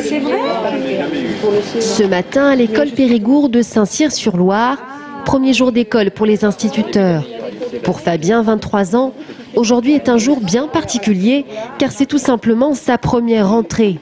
C'est vrai. Ce matin, à l'école Périgourde de Saint-Cyr-sur-Loire, premier jour d'école pour les instituteurs. Pour Fabien, 23 ans, aujourd'hui est un jour bien particulier car c'est tout simplement sa première rentrée.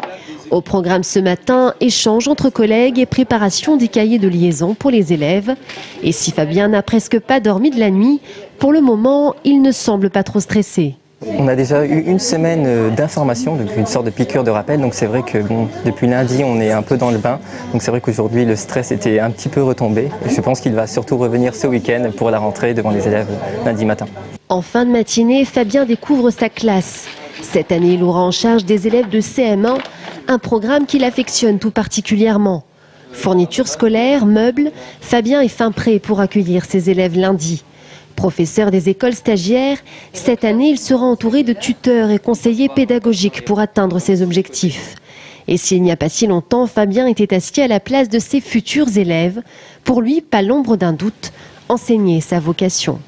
Au programme ce matin, échange entre collègues et préparation des cahiers de liaison pour les élèves. Et si Fabien n'a presque pas dormi de la nuit, pour le moment, il ne semble pas trop stressé. On a déjà eu une semaine d'information, donc une sorte de piqûre de rappel. Donc c'est vrai que depuis lundi, on est un peu dans le bain. Donc c'est vrai qu'aujourd'hui, le stress était un petit peu retombé. Et je pense qu'il va surtout revenir ce week-end pour la rentrée devant les élèves lundi matin. En fin de matinée, Fabien découvre sa classe. Cette année, il aura en charge des élèves de CM1, un programme qu'il affectionne tout particulièrement. Fourniture scolaire, meubles, Fabien est fin prêt pour accueillir ses élèves lundi. Professeur des écoles stagiaires, cette année, il sera entouré de tuteurs et conseillers pédagogiques pour atteindre ses objectifs. Et s'il n'y a pas si longtemps, Fabien était assis à la place de ses futurs élèves. Pour lui, pas l'ombre d'un doute, enseigner sa vocation.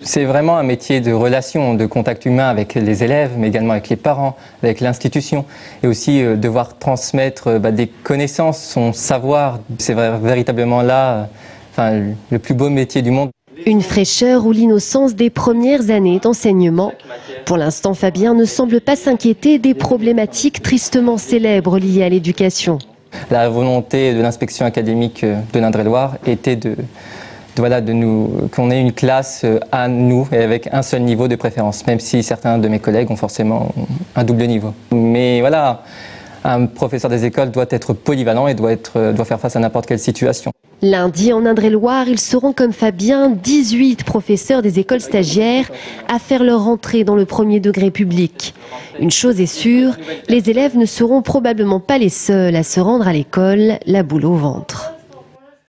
C'est vraiment un métier de relation, de contact humain avec les élèves, mais également avec les parents, avec l'institution. Et aussi devoir transmettre des connaissances, son savoir. C'est véritablement là le plus beau métier du monde. Une fraîcheur ou l'innocence des premières années d'enseignement. Pour l'instant, Fabien ne semble pas s'inquiéter des problématiques tristement célèbres liées à l'éducation. La volonté de l'inspection académique de l'Indre-et-Loire était qu'on ait une classe à nous et avec un seul niveau de préférence, même si certains de mes collègues ont forcément un double niveau. Mais voilà, un professeur des écoles doit être polyvalent et doit faire face à n'importe quelle situation. Lundi, en Indre-et-Loire, ils seront comme Fabien, 18 professeurs des écoles stagiaires à faire leur entrée dans le premier degré public. Une chose est sûre, les élèves ne seront probablement pas les seuls à se rendre à l'école, la boule au ventre.